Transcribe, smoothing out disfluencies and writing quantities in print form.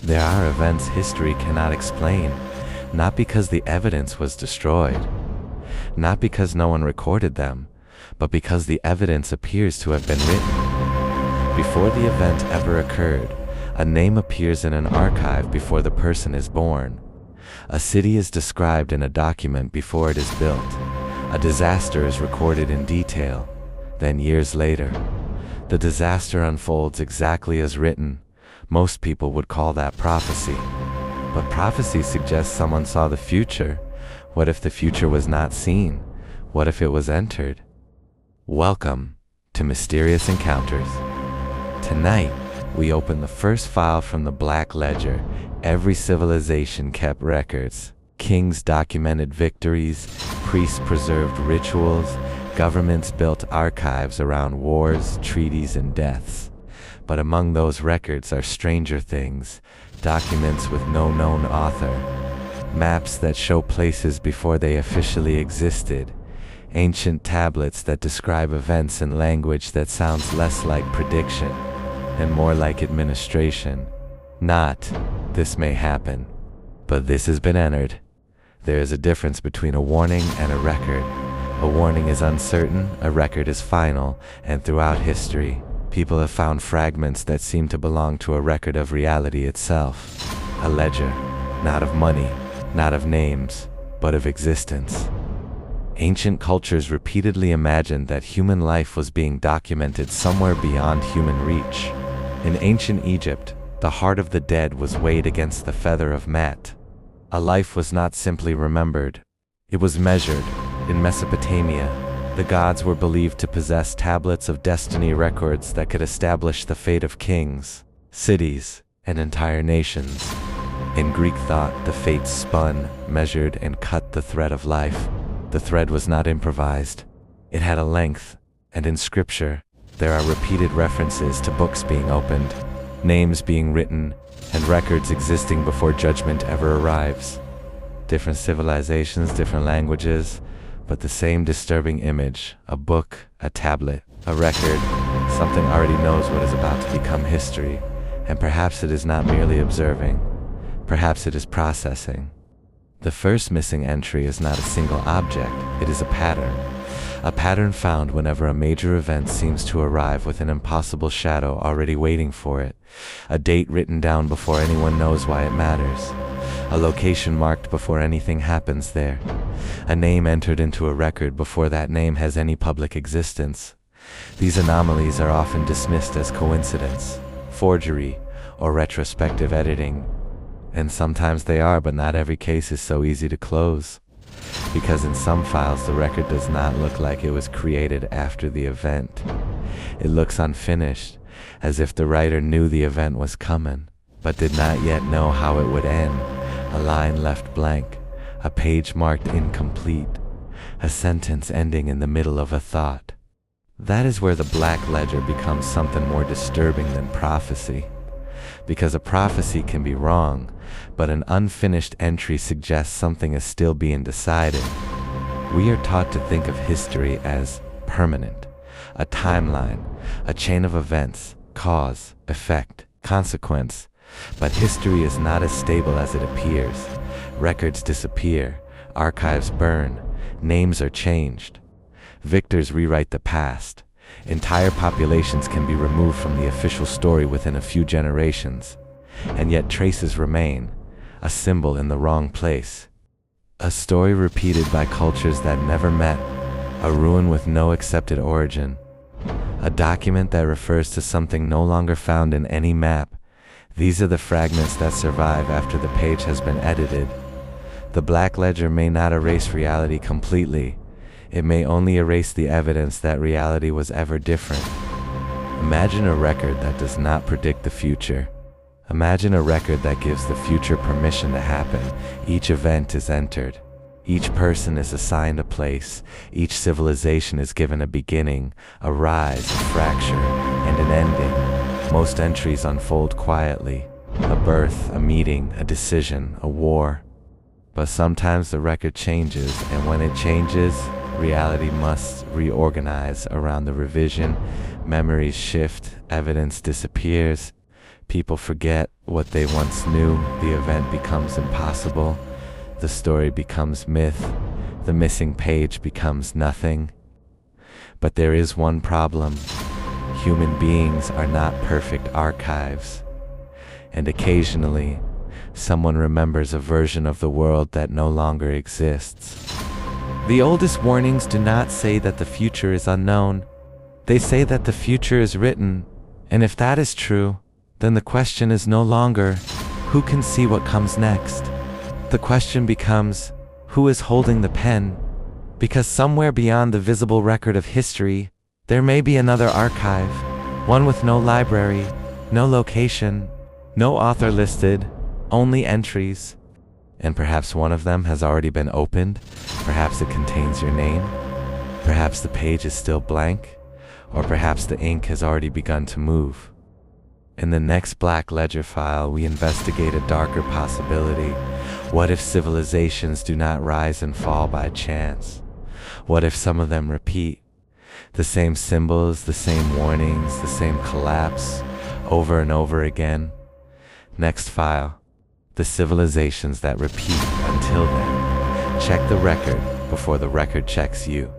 There are events history cannot explain, not because the evidence was destroyed, not because no one recorded them, but because the evidence appears to have been written. Before the event ever occurred, a name appears in an archive before the person is born. A city is described in a document before it is built. A disaster is recorded in detail. Then years later, the disaster unfolds exactly as written. Most people would call that prophecy. But prophecy suggests someone saw the future. What if the future was not seen? What if it was entered? Welcome to Mysterious Encounters. Tonight, we open the first file from the Black Ledger. Every civilization kept records. Kings documented victories, priests preserved rituals, governments built archives around wars, treaties, and deaths. But among those records are stranger things, documents with no known author, maps that show places before they officially existed, ancient tablets that describe events in language that sounds less like prediction and more like administration. Not, this may happen, but this has been entered. There is a difference between a warning and a record. A warning is uncertain, a record is final, and throughout history, people have found fragments that seem to belong to a record of reality itself. A ledger, not of money, not of names, but of existence. Ancient cultures repeatedly imagined that human life was being documented somewhere beyond human reach. In ancient Egypt, the heart of the dead was weighed against the feather of Mat. A life was not simply remembered, it was measured. In Mesopotamia, the gods were believed to possess tablets of destiny records that could establish the fate of kings, cities, and entire nations. In Greek thought, the fates spun, measured, and cut the thread of life. The thread was not improvised. It had a length, and in scripture, there are repeated references to books being opened, names being written, and records existing before judgment ever arrives. Different civilizations, different languages, but the same disturbing image, a book, a tablet, a record. Something already knows what is about to become history, and perhaps it is not merely observing, perhaps it is processing. The first missing entry is not a single object, it is a pattern found whenever a major event seems to arrive with an impossible shadow already waiting for it, a date written down before anyone knows why it matters, a location marked before anything happens there, a name entered into a record before that name has any public existence. These anomalies are often dismissed as coincidence, forgery, or retrospective editing. And sometimes they are, but not every case is so easy to close. Because in some files the record does not look like it was created after the event. It looks unfinished, as if the writer knew the event was coming, but did not yet know how it would end. A line left blank, a page marked incomplete, a sentence ending in the middle of a thought. That is where the Black Ledger becomes something more disturbing than prophecy. Because a prophecy can be wrong, but an unfinished entry suggests something is still being decided. We are taught to think of history as permanent, a timeline, a chain of events, cause, effect, consequence. But history is not as stable as it appears. Records disappear, archives burn, names are changed. Victors rewrite the past. Entire populations can be removed from the official story within a few generations, and yet traces remain, a symbol in the wrong place. A story repeated by cultures that never met, a ruin with no accepted origin, a document that refers to something no longer found in any map. These are the fragments that survive after the page has been edited. The Black Ledger may not erase reality completely. It may only erase the evidence that reality was ever different. Imagine a record that does not predict the future. Imagine a record that gives the future permission to happen. Each event is entered. Each person is assigned a place. Each civilization is given a beginning, a rise, a fracture, and an ending. Most entries unfold quietly. A birth, a meeting, a decision, a war. But sometimes the record changes, and when it changes, reality must reorganize around the revision. Memories shift, evidence disappears, People forget what they once knew. The event becomes impossible. The story becomes myth. The missing page becomes nothing. But there is one problem. Human beings are not perfect archives. And occasionally, someone remembers a version of the world that no longer exists. The oldest warnings do not say that the future is unknown. They say that the future is written. And if that is true, then the question is no longer, who can see what comes next? The question becomes, who is holding the pen? Because somewhere beyond the visible record of history, there may be another archive, one with no library, no location, no author listed, only entries. And perhaps one of them has already been opened. Perhaps it contains your name. Perhaps the page is still blank. Or perhaps the ink has already begun to move. In the next Black Ledger file, we investigate a darker possibility. What if civilizations do not rise and fall by chance? What if some of them repeat? The same symbols, the same warnings, the same collapse, over and over again. Next file, the civilizations that repeat until then. Check the record before the record checks you.